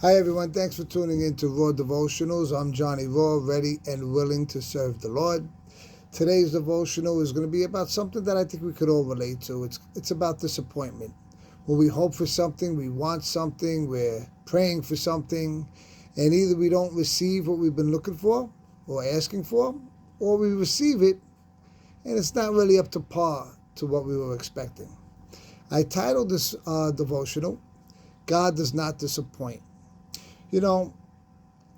Hi everyone, thanks for tuning in to Raw Devotionals. I'm Johnny Raw, ready and willing to serve the Lord. Today's devotional is going to be about something that I think we could all relate to. It's about disappointment. When we hope for something, we want something, we're praying for something, and either we don't receive what we've been looking for or asking for, or we receive it and it's not really up to par to what we were expecting. I titled this devotional, God Does Not Disappoint. You know,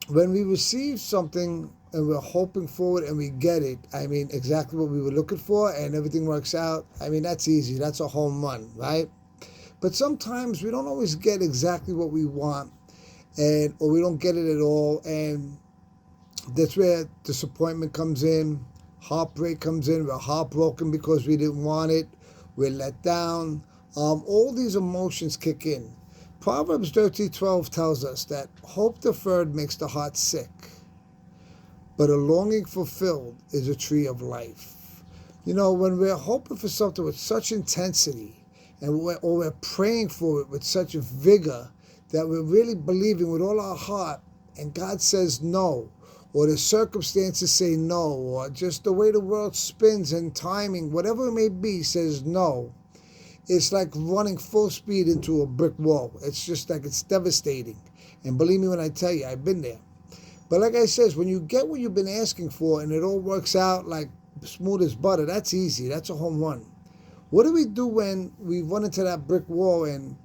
when we receive something and we're hoping for it and we get it, exactly what we were looking for and everything works out, that's easy. That's a home run, right? But sometimes we don't always get exactly what we want or we don't get it at all. And that's where disappointment comes in, heartbreak comes in. We're heartbroken because we didn't want it. We're let down. All these emotions kick in. Proverbs 13:12 tells us that hope deferred makes the heart sick, but a longing fulfilled is a tree of life. You know, when we're hoping for something with such intensity and we're praying for it with such vigor that we're really believing with all our heart, and God says no, or the circumstances say no, or just the way the world spins and timing, whatever it may be, says no, it's like running full speed into a brick wall. It's just like it's devastating. And believe me when I tell you, I've been there. But like I says, when you get what you've been asking for and it all works out like smooth as butter, that's easy. That's a home run. What do we do when we run into that brick wall and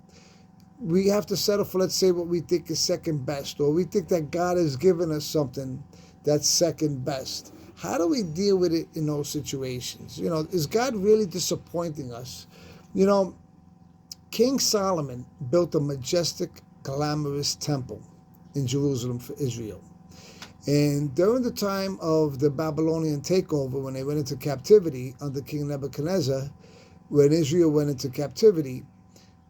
we have to settle for, let's say, what we think is second best, or we think that God has given us something that's second best? How do we deal with it in those situations? You know, is God really disappointing us? You know, King Solomon built a majestic, glamorous temple in Jerusalem for Israel. And during the time of the Babylonian takeover, when they went into captivity under King Nebuchadnezzar, when Israel went into captivity,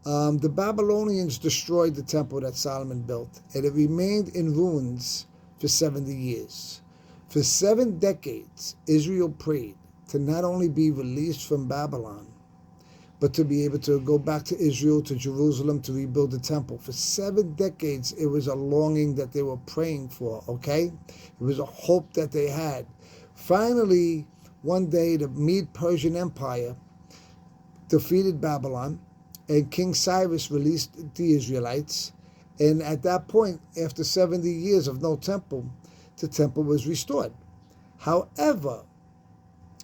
the Babylonians destroyed the temple that Solomon built, and it remained in ruins for 70 years. For 7 decades, Israel prayed to not only be released from Babylon, but to be able to go back to Israel, to Jerusalem, to rebuild the temple. For 7 decades, it was a longing that they were praying for, okay? It was a hope that they had. Finally, one day, the Mede-Persian Empire defeated Babylon, and King Cyrus released the Israelites. And at that point, after 70 years of no temple, the temple was restored. However,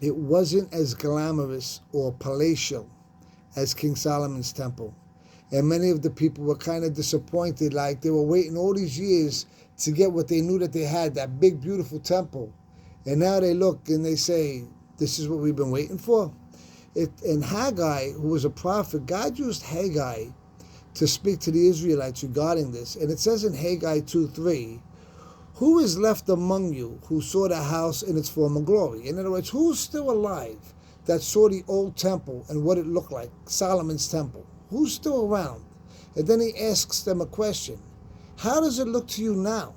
it wasn't as glamorous or palatial as King Solomon's temple. And many of the people were kind of disappointed, like they were waiting all these years to get what they knew that they had, that big, beautiful temple. And now they look and they say, this is what we've been waiting for? And Haggai, who was a prophet, God used Haggai to speak to the Israelites regarding this. And it says in Haggai 2:3, who is left among you who saw the house in its former glory? In other words, who's still alive that saw the old temple and what it looked like, Solomon's temple? Who's still around? And then he asks them a question. How does it look to you now?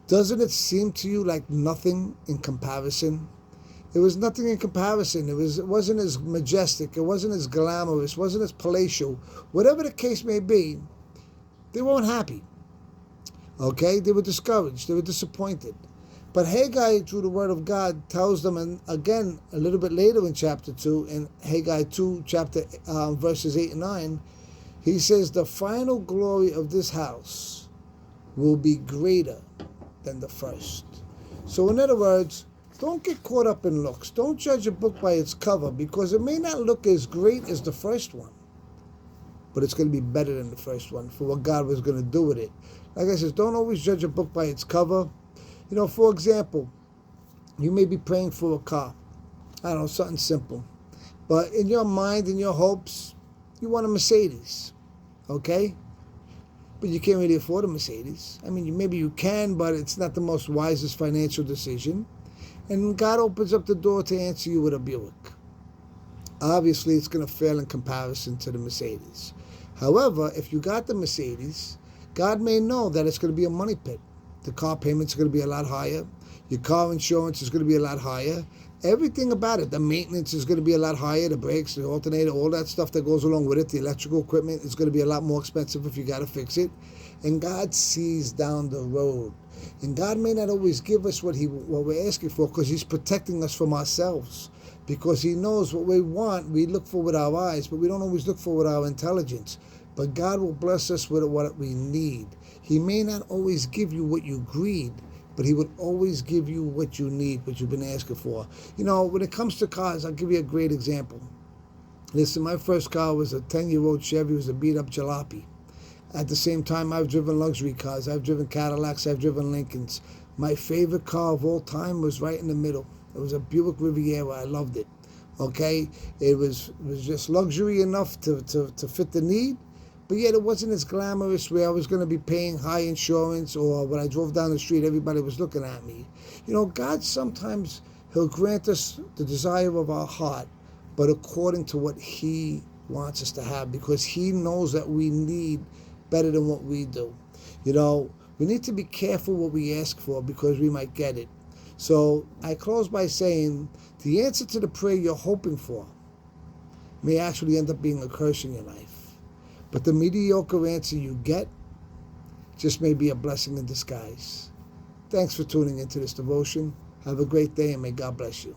Doesn't it seem to you like nothing in comparison? It was nothing in comparison. It wasn't as majestic. It wasn't as glamorous. It wasn't as palatial. Whatever the case may be, they weren't happy. Okay? They were discouraged. They were disappointed. But Haggai, through the word of God, tells them, and again, a little bit later in chapter 2, in Haggai 2, verses 8 and 9, he says, the final glory of this house will be greater than the first. So in other words, don't get caught up in looks. Don't judge a book by its cover, because it may not look as great as the first one, but it's going to be better than the first one for what God was going to do with it. Like I said, don't always judge a book by its cover. You know, for example, you may be praying for a car. I don't know, something simple. But in your mind, in your hopes, you want a Mercedes, okay? But you can't really afford a Mercedes. Maybe you can, but it's not the most wisest financial decision. And God opens up the door to answer you with a Buick. Obviously, it's going to fail in comparison to the Mercedes. However, if you got the Mercedes, God may know that it's going to be a money pit. The car payments are going to be a lot higher. Your car insurance is going to be a lot higher. Everything about it. The maintenance is going to be a lot higher. The brakes, the alternator, all that stuff that goes along with it. The electrical equipment is going to be a lot more expensive if you got to fix it. And God sees down the road. And God may not always give us what we're asking for, because He's protecting us from ourselves. Because He knows what we want, we look for with our eyes, but we don't always look for with our intelligence. But God will bless us with what we need. He may not always give you what you greed, but He would always give you what you need, what you've been asking for. You know, when it comes to cars, I'll give you a great example. Listen, my first car was a 10-year-old Chevy. It was a beat-up jalopy. At the same time, I've driven luxury cars. I've driven Cadillacs. I've driven Lincolns. My favorite car of all time was right in the middle. It was a Buick Riviera. I loved it. Okay? It was just luxury enough to fit the need, but yet it wasn't as glamorous where I was going to be paying high insurance, or when I drove down the street, everybody was looking at me. You know, God sometimes, He'll grant us the desire of our heart, but according to what He wants us to have, because He knows that we need better than what we do. You know, we need to be careful what we ask for, because we might get it. So I close by saying the answer to the prayer you're hoping for may actually end up being a curse in your life. But the mediocre answer you get just may be a blessing in disguise. Thanks for tuning into this devotion. Have a great day, and may God bless you.